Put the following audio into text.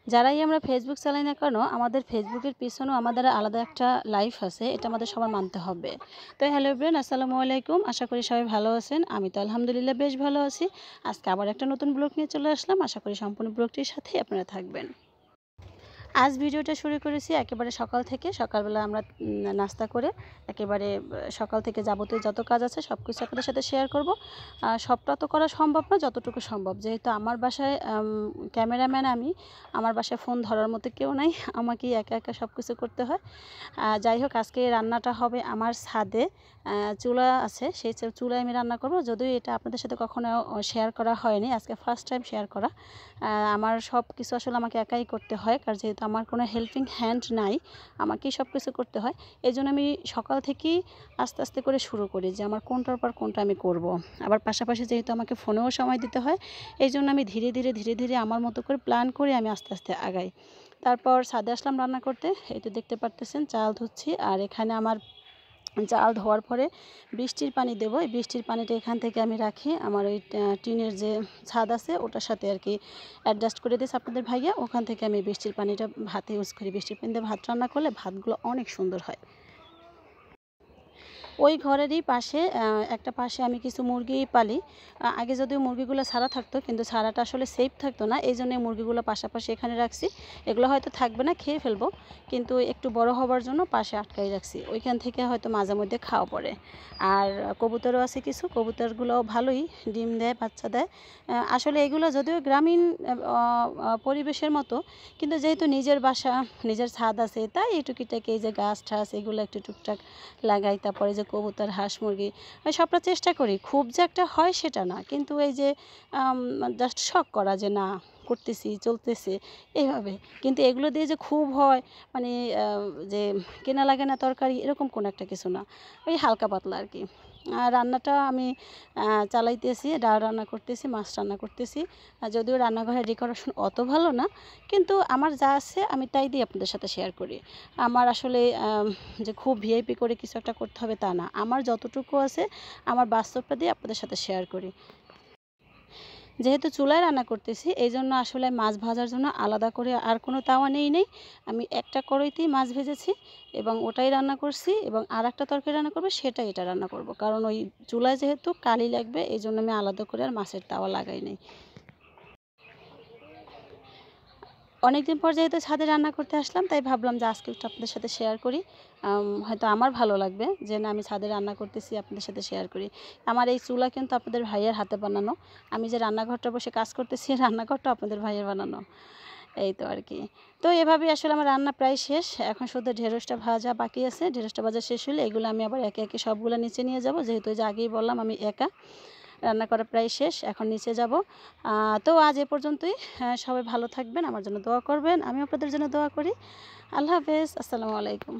যারাই আমরা ফেসবুক চালাই না কেন, আমাদের ফেসবুকের পিছনেও আমাদের আলাদা একটা লাইফ আছে, এটা আমাদের সবার মানতে হবে। তো হ্যালো এভরিওয়ান, আসসালামু আলাইকুম। আশা করি সবাই ভালো আছেন। আমি তো আলহামদুলিল্লাহ বেশ ভালো আছি। আজকে আবার একটা নতুন ব্লগ নিয়ে চলে আসলাম। আশা করি সম্পূর্ণ ব্লগটির সাথেই আপনারা থাকবেন। আজ ভিডিওটা শুরু করেছি একেবারে সকাল থেকে। সকালবেলা আমরা নাস্তা করে একেবারে সকাল থেকে যাবতীয় যত কাজ আছে সব কিছু আপনাদের সাথে শেয়ার করব। সবটা তো করা সম্ভব না, যতটুকু সম্ভব। যেহেতু আমার বাসায় ক্যামেরাম্যান আমি, আমার বাসায় ফোন ধরার মতো কেউ নাই, আমাকেই একা একা সব কিছু করতে হয়। যাই হোক, আজকে রান্নাটা হবে আমার ছাদে। চুলা আছে, সেই চুলায় আমি রান্না করব। যদিও এটা আপনাদের সাথে কখনো শেয়ার করা হয়নি, আজকে ফার্স্ট টাইম শেয়ার করা। আমার সব কিছু আসলে আমাকে একাই করতে হয়, কারণ যেহেতু আমার কোনো হেল্পিং হ্যান্ড নাই, আমাকেই সব কিছু করতে হয়। এই জন্য আমি সকাল থেকেই আস্তে আস্তে করে শুরু করি যে আমার কোনটার পর কোনটা আমি করব। আবার পাশাপাশি যেহেতু আমাকে ফোনেও সময় দিতে হয়, এই জন্য আমি ধীরে ধীরে আমার মতো করে প্ল্যান করে আমি আস্তে আস্তে আগাই। তারপর ছাদে আসলাম রান্না করতে। এই তো দেখতে পারতেছেন চাল ধুচ্ছি, আর এখানে আমার চাল ধোয়ার পরে বৃষ্টির পানি দেবো। এই বৃষ্টির পানিটা এখান থেকে আমি রাখি আমার ওই টিনের যে ছাদ আছে ওটার সাথে আর কি অ্যাডজাস্ট করে দিয়েছে আপনাদের ভাইয়া। ওখান থেকে আমি বৃষ্টির পানিটা ভাতে ইউজ করি। বৃষ্টির পানি দিয়ে ভাত রান্না করলে ভাতগুলো অনেক সুন্দর হয়। ওই ঘরেরই পাশে একটা পাশে আমি কিছু মুরগি পালি। আগে যদিও মুরগিগুলো ছাড়া থাকতো, কিন্তু ছাড়াটা আসলে সেফ থাকতো না, এই জন্য মুরগিগুলো পাশাপাশি এখানে রাখছি। এগুলো হয়তো থাকবে না, খেয়ে ফেলবো, কিন্তু একটু বড় হবার জন্য পাশে আটকাই রাখছি। ওইখান থেকে হয়তো মাঝে মধ্যে খাওয়া পড়ে। আর কবুতরও আছে কিছু, কবুতরগুলোও ভালোই ডিম দেয়, বাচ্চা দেয়। আসলে এগুলো যদিও গ্রামীণ পরিবেশের মতো, কিন্তু যেহেতু নিজের বাসা, নিজের ছাদ আছে, তাই এই টুকিটাকি এই যে গাছ ঠাস এগুলো একটু টুকটাক লাগাই। তারপরে যে কবুতর, হাঁস, মুরগি সবটা চেষ্টা করি, খুব যে একটা হয় সেটা না, কিন্তু এই যে জাস্ট শখ করা যে না করতেছি, চলতেছে এইভাবে। কিন্তু এগুলো দিয়ে যে খুব হয়, মানে যে কেনা লাগে না তরকারি, এরকম কোনো একটা কিছু না, ওই হালকা পাতলা আর কি। আর রান্নাটা আমি চালাইতেছি, ডাল রান্না করতেছি, মাছ রান্না করতেছি। যদিও রান্নাঘরের ডেকোরেশন অত ভালো না, কিন্তু আমার যা আছে আমি তাই দিয়ে আপনাদের সাথে শেয়ার করি। আমার আসলে যে খুব ভিআইপি করে কিছু একটা করতে হবে তা না, আমার যতটুকু আছে আমার বাস্তবটা দিয়ে আপনাদের সাথে শেয়ার করি। যেহেতু চুলায় রান্না করতেছি, এই জন্য আসলে মাছ ভাজার জন্য আলাদা করে আর কোনো তাওয়া নেই। আমি একটা কড়াইতেই মাছ ভেজেছি এবং ওটাই রান্না করছি, এবং আর একটা তরকারি রান্না করবো, সেটাই এটা রান্না করব, কারণ ওই চুলায় যেহেতু কালি লাগবে, এই জন্য আমি আলাদা করে আর মাছের তাওয়া লাগাই নাই। অনেকদিন পর যেহেতু ছাদে রান্না করতে আসলাম, তাই ভাবলাম যে আজকে একটু আপনাদের সাথে শেয়ার করি। হয়তো আমার ভালো লাগবে যে না, আমি ছাদে রান্না করতেছি, আপনাদের সাথে শেয়ার করি। আমার এই চুলা কিন্তু আপনাদের ভাইয়ের হাতে বানানো। আমি যে রান্নাঘরটা বসে কাজ করতেছি, রান্নাঘরটা আপনাদের ভাইয়ের বানানো। এই তো আর কি। তো এভাবেই আসলে আমার রান্না প্রায় শেষ। এখন শুধু ঢেঁড়সটা ভাজা বাকি আছে। ঢেঁড়সটা ভাজা শেষ হলে এগুলো আমি আবার একে একে সবগুলো নিচে নিয়ে যাব, যেহেতু যে আগেই বললাম আমি একা। রান্না করা প্রায় শেষ, এখন নিচে যাব। তো আজ এ পর্যন্তই। সবাই ভালো থাকবেন, আমার জন্য দোয়া করবেন, আমি আপনাদের জন্য দোয়া করি। আল্লাহ হাফেজ, আসসালামু আলাইকুম।